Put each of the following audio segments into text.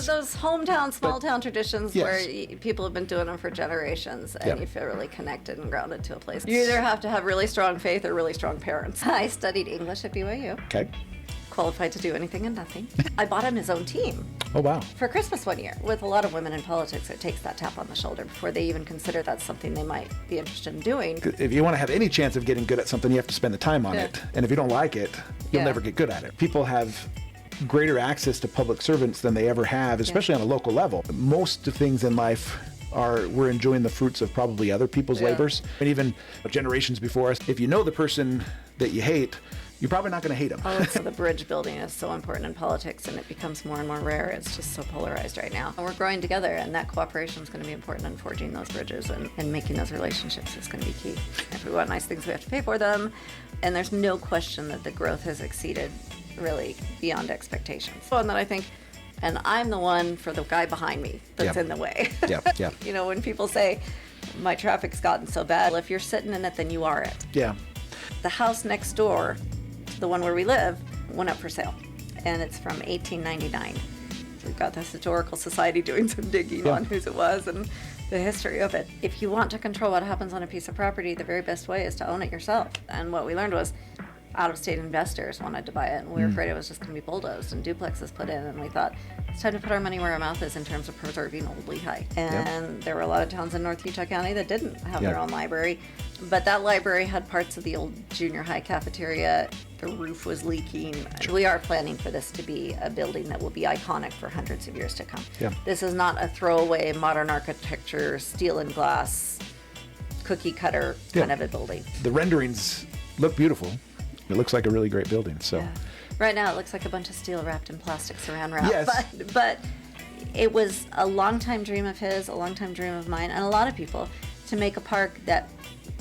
Those hometown, small town traditions Yes. where people have been doing them for generations, and Yeah. you feel really connected and grounded to a place. You either have to have really strong faith or really strong parents. I studied English at BYU. Okay. Qualified to do anything and nothing. I bought him his own team Oh, wow. for Christmas one year. With a lot of women in politics, it takes that tap on the shoulder before they even consider that's something they might be interested in doing. If you want to have any chance of getting good at something, you have to spend the time on Yeah. it. And if you don't like it, you'll Yeah. never get good at it. People have greater access to public servants than they ever have, especially on a local level. Most of things in life we're enjoying the fruits of probably other people's Yeah. labors. And even generations before us, if you know the person that you hate, you're probably not going to hate them. Oh, so the bridge building is so important in politics, and it becomes more and more rare. It's just so polarized right now. And we're growing together, and that cooperation is going to be important in forging those bridges and making those relationships is going to be key. If we want nice things, we have to pay for them. And there's no question that the growth has exceeded really beyond expectations. And that I think, and I'm the one for the guy behind me that's Yeah. in the way. Yeah, yeah. You know, when people say, my traffic's gotten so bad, well, if you're sitting in it, then you are it. Yeah. The house next door, the one where we live, went up for sale, and it's from 1899. We've got this historical society doing some digging on whose it was and the history of it. If you want to control what happens on a piece of property, the very best way is to own it yourself. And what we learned was out-of-state investors wanted to buy it, and we were afraid it was just going to be bulldozed and duplexes put in, and we thought it's time to put our money where our mouth is in terms of preserving old Lehi. And there were a lot of towns in North Utah County that didn't have their own library, but that library had parts of the old junior high cafeteria. The roof was leaking. We are planning for this to be a building that will be iconic for hundreds of years to come. Yeah. This is not a throwaway modern architecture, steel and glass, cookie cutter kind of a building. The renderings look beautiful. It looks like a really great building. So. Yeah. Right now, it looks like a bunch of steel wrapped in plastic saran wrap. Yes. But it was a long-time dream of his, a long-time dream of mine, and a lot of people, to make a park that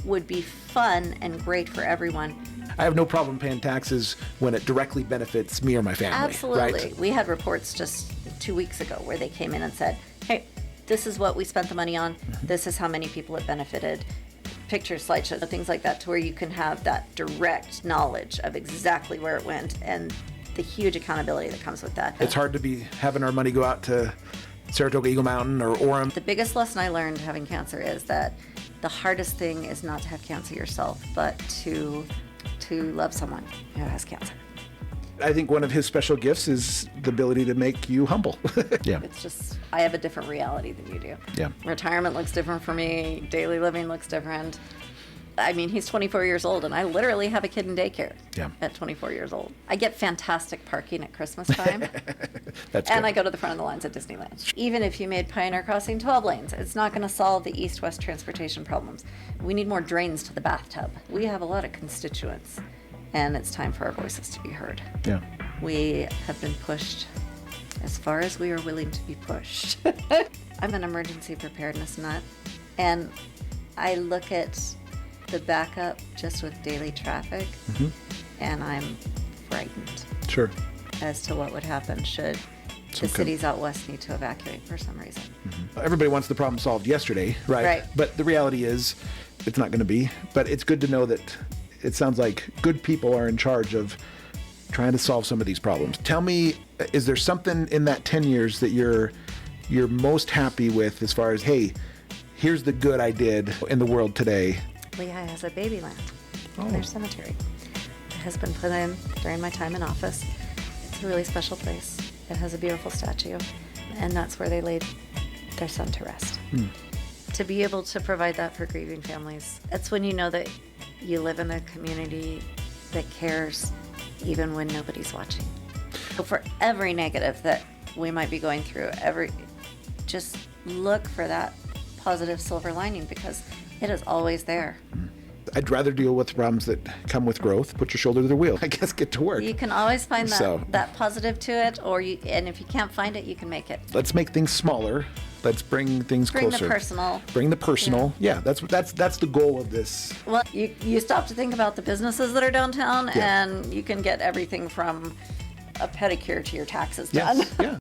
would be fun and great for everyone. I have no problem paying taxes when it directly benefits me or my family. Absolutely. Right? We had reports just 2 weeks ago where they came in and said, hey, this is what we spent the money on. This is how many people it benefited. Pictures, slideshows, things like that, to where you can have that direct knowledge of exactly where it went and the huge accountability that comes with that. It's hard to be having our money go out to Saratoga Eagle Mountain or Orem. The biggest lesson I learned having cancer is that the hardest thing is not to have cancer yourself, but to love someone who has cancer. I think one of his special gifts is the ability to make you humble. Yeah. It's just, I have a different reality than you do. Yeah. Retirement looks different for me. Daily living looks different. I mean, he's 24 years old, and I literally have a kid in daycare at 24 years old. I get fantastic parking at Christmas time. That's and good. I go to the front of the lines at Disneyland. Even if you made Pioneer Crossing 12 lanes, it's not going to solve the east-west transportation problems. We need more drains to the bathtub. We have a lot of constituents, and it's time for our voices to be heard. Yeah. We have been pushed as far as we are willing to be pushed. I'm an emergency preparedness nut, and I look at the backup just with daily traffic, and I'm frightened Sure. as to what would happen should the cities out west need to evacuate for some reason. Everybody wants the problem solved yesterday, right? Right. But the reality is it's not going to be. But it's good to know that it sounds like good people are in charge of trying to solve some of these problems. Tell me, is there something in that 10 years that you're most happy with as far as, hey, here's the good I did in the world today? Lehi has a baby land in their cemetery. It has been put in during my time in office. It's a really special place. It has a beautiful statue, and that's where they laid their son to rest. To be able to provide that for grieving families, it's when you know that you live in a community that cares even when nobody's watching. So for every negative that we might be going through, just look for that positive silver lining, because it is always there. I'd rather deal with problems that come with growth. Put your shoulder to the wheel. I guess get to work. You can always find So- that positive to it, and if you can't find it, you can make it. Let's make things smaller. Let's bring things Bring closer. the personal. Bring the personal. Yeah, that's the goal of this. Well, you stop to think about the businesses that are downtown, Yeah. and you can get everything from a pedicure to your taxes done. Yes. Yeah.